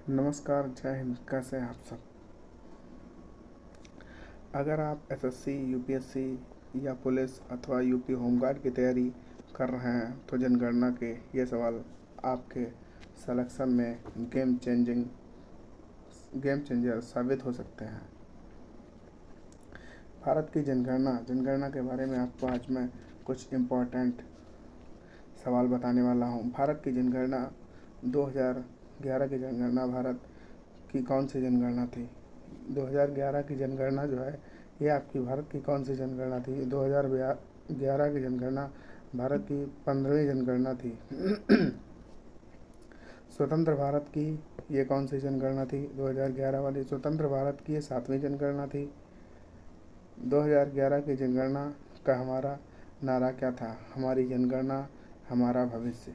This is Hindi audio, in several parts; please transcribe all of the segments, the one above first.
नमस्कार, जय हिंद। कैसे हैं आप सब? अगर आप एसएससी, यूपीएससी या पुलिस अथवा यूपी होमगार्ड की तैयारी कर रहे हैं तो जनगणना के ये सवाल आपके सिलेक्शन में गेम चेंजर साबित हो सकते हैं। भारत की जनगणना के बारे में आपको आज मैं कुछ इम्पोर्टेंट सवाल बताने वाला हूँ। भारत की जनगणना 2011 की जनगणना भारत की कौन सी जनगणना थी? 2011 की जनगणना जो है ये आपकी भारत की कौन सी जनगणना थी? 2011 की जनगणना भारत की 15वीं जनगणना थी। स्वतंत्र भारत की ये कौन सी जनगणना थी? 2011 वाली स्वतंत्र भारत की ये 7वीं जनगणना थी। 2011 की जनगणना का हमारा नारा क्या था? हमारी जनगणना हमारा भविष्य।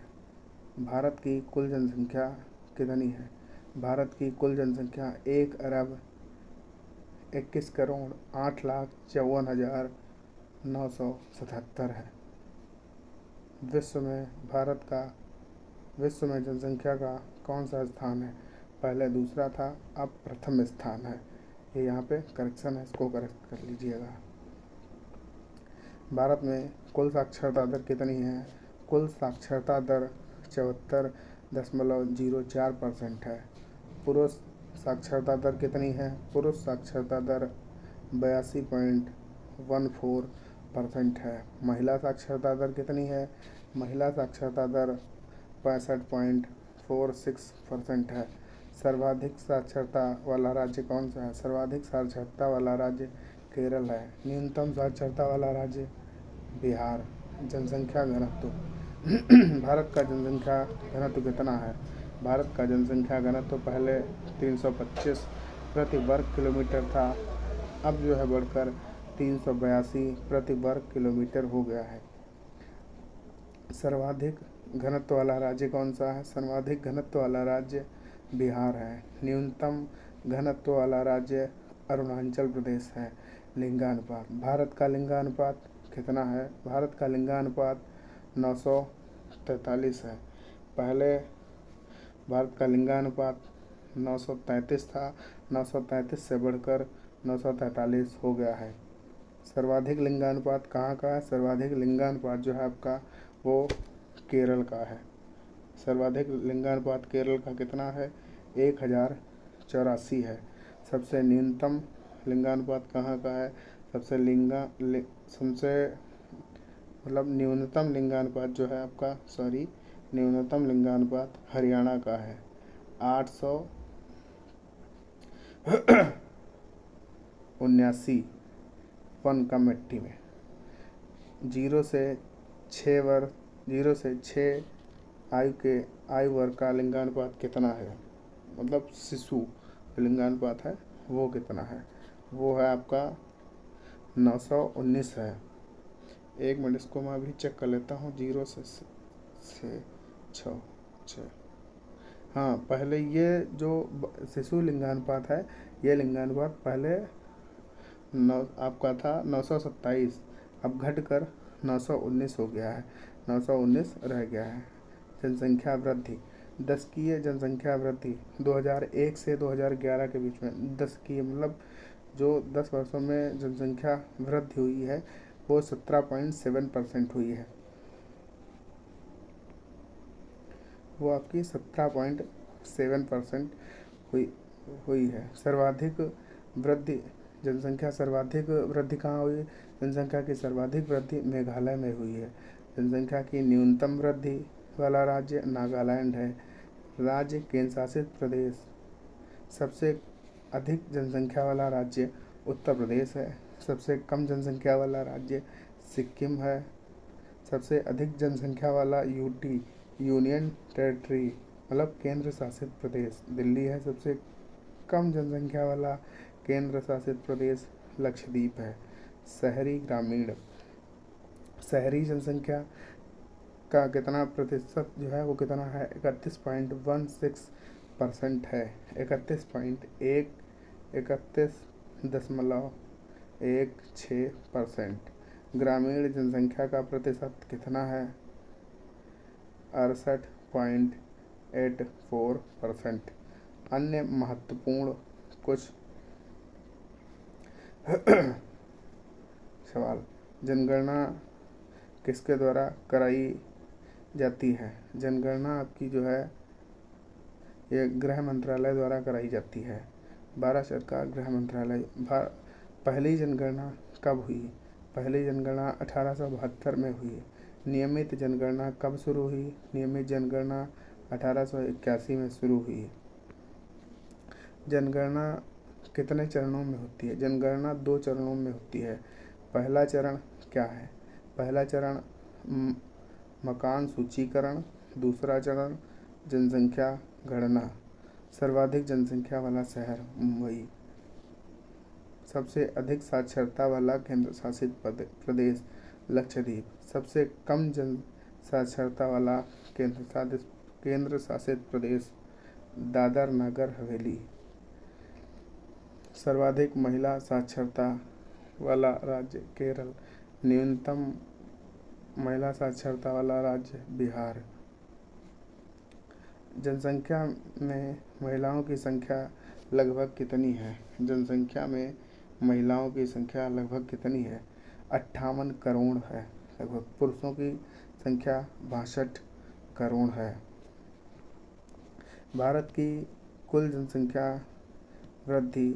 भारत की कुल जनसंख्या कितनी है? भारत की कुल जनसंख्या 1,21,08,54,977 है। विश्व में जनसंख्या का कौन सा स्थान है? पहले दूसरा था, अब प्रथम स्थान है। ये यहाँ पे करेक्शन है, इसको करेक्ट कर लीजिएगा। भारत में कुल साक्षरता दर कितनी है? कुल साक्षरता दर 74.04% है। पुरुष साक्षरता दर कितनी है? पुरुष साक्षरता दर 82.14% है। महिला साक्षरता दर कितनी है? महिला साक्षरता दर 65.46% है। सर्वाधिक साक्षरता वाला राज्य कौन सा है? सर्वाधिक साक्षरता वाला राज्य केरल है। न्यूनतम साक्षरता वाला राज्य बिहार। जनसंख्या घनत्व भारत का जनसंख्या घनत्व कितना है? भारत का जनसंख्या घनत्व पहले 325 प्रति वर्ग किलोमीटर था, अब जो है बढ़कर 382 प्रति वर्ग किलोमीटर हो गया है। सर्वाधिक घनत्व वाला राज्य कौन सा है? सर्वाधिक घनत्व वाला राज्य बिहार है। न्यूनतम घनत्व वाला राज्य अरुणाचल प्रदेश है। लिंगानुपात भारत का लिंगानुपात कितना है? भारत का लिंगानुपात 943 है। पहले भारत का लिंगानुपात 933 था, 933 से बढ़कर 943 हो गया है। सर्वाधिक लिंगानुपात कहाँ का है? सर्वाधिक लिंगानुपात जो है आपका वो केरल का है। सर्वाधिक लिंगानुपात केरल का कितना है? 1084 है। सबसे न्यूनतम लिंगानुपात कहाँ का है? सबसे न्यूनतम लिंगानुपात जो है आपका न्यूनतम लिंगानुपात हरियाणा का है। 879 वन कम 80 में। 0 से 6 आयु वर्ग का लिंगानुपात कितना है? मतलब शिशु लिंगानुपात है वो कितना है? वो है आपका 919 है। एक मिनट, इसको मैं अभी चेक कर लेता हूँ। 0 से 6। हाँ, पहले ये जो शिशु लिंगानुपात है ये लिंगानुपात पहले आपका था 927, अब घटकर 919 हो गया है। 919 रह गया है। जनसंख्या वृद्धि, दशकीय जनसंख्या वृद्धि 2001 से 2011 के बीच में दशकीय मतलब जो 10 वर्षों में जनसंख्या वृद्धि हुई है वो 17.7% हुई है। वो आपकी 17.7% हुई है। सर्वाधिक वृद्धि सर्वाधिक वृद्धि कहाँ हुई? जनसंख्या की सर्वाधिक वृद्धि मेघालय में हुई है। जनसंख्या की न्यूनतम वृद्धि वाला राज्य नागालैंड है। राज्य केंद्र शासित प्रदेश, सबसे अधिक जनसंख्या वाला राज्य उत्तर प्रदेश है। सबसे कम जनसंख्या वाला राज्य सिक्किम है। सबसे अधिक जनसंख्या वाला यूनियन टेरिटरी मतलब केंद्र शासित प्रदेश दिल्ली है। सबसे कम जनसंख्या वाला केंद्र शासित प्रदेश लक्षद्वीप है। शहरी जनसंख्या का कितना प्रतिशत जो है वो कितना है? 31.16% है। 31.16%। ग्रामीण जनसंख्या का प्रतिशत कितना है? 68.84%। अन्य महत्वपूर्ण कुछ सवाल। जनगणना किसके द्वारा कराई जाती है? जनगणना आपकी जो है ये गृह मंत्रालय द्वारा कराई जाती है। भारत सरकार गृह मंत्रालय। पहली जनगणना कब हुई? पहली जनगणना 1872 में हुई। नियमित जनगणना कब शुरू हुई? नियमित जनगणना 1881 में शुरू हुई। जनगणना कितने चरणों में होती है? जनगणना 2 चरणों में होती है। पहला चरण क्या है? पहला चरण मकान सूचीकरण। दूसरा चरण जनसंख्या गणना। सर्वाधिक जनसंख्या वाला शहर मुंबई। सबसे अधिक साक्षरता वाला केंद्र शासित प्रदेश लक्षद्वीप। सबसे कम जन साक्षरता वाला केंद्र शासित प्रदेश दादर नगर हवेली। सर्वाधिक महिला साक्षरता वाला राज्य केरल। न्यूनतम महिला साक्षरता वाला राज्य बिहार। जनसंख्या में महिलाओं की संख्या लगभग कितनी है? जनसंख्या में महिलाओं की संख्या लगभग कितनी है? 58 करोड़ है लगभग। पुरुषों की संख्या 62 करोड़ है। भारत की कुल जनसंख्या वृद्धि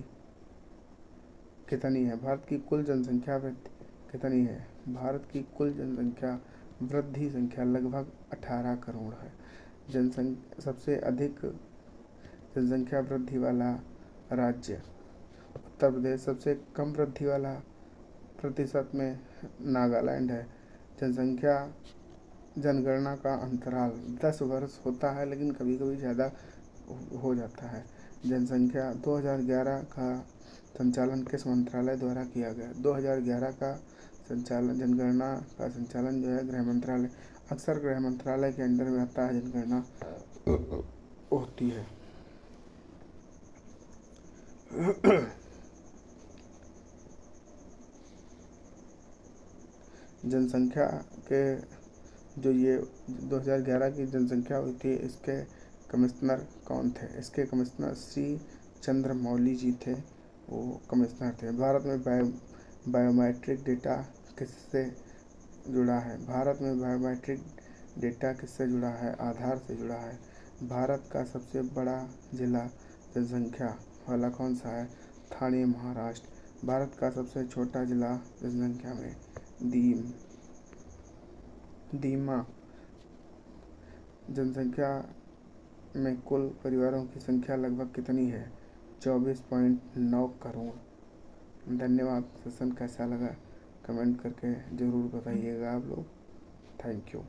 कितनी है? भारत की कुल जनसंख्या वृद्धि कितनी है? भारत की कुल जनसंख्या वृद्धि संख्या लगभग 18 करोड़ है। सबसे अधिक जनसंख्या वृद्धि वाला राज्य उत्तर प्रदेश। सबसे कम वृद्धि वाला प्रतिशत में नागालैंड है। जनगणना का अंतराल 10 वर्ष होता है, लेकिन कभी कभी ज़्यादा हो जाता है। जनसंख्या 2011 का संचालन किस मंत्रालय द्वारा किया गया? 2011 का संचालन जनगणना का संचालन जो है गृह मंत्रालय। अक्सर गृह मंत्रालय के अंडर में आता है जनगणना होती है। जनसंख्या के जो ये 2011 की जनसंख्या हुई थी, इसके कमिश्नर कौन थे? इसके कमिश्नर श्री चंद्रमौली जी थे, वो कमिश्नर थे। भारत में बायोमेट्रिक डेटा किससे जुड़ा है? भारत में बायोमेट्रिक डेटा किससे जुड़ा है? आधार से जुड़ा है। भारत का सबसे बड़ा जिला जनसंख्या वाला कौन सा है? ठाणे महाराष्ट्र। भारत का सबसे छोटा जिला जनसंख्या में दीमा। जनसंख्या में कुल परिवारों की संख्या लगभग कितनी है? 24.9 करोड़। धन्यवाद। सेशन कैसा लगा कमेंट करके ज़रूर बताइएगा आप लोग। Thank you.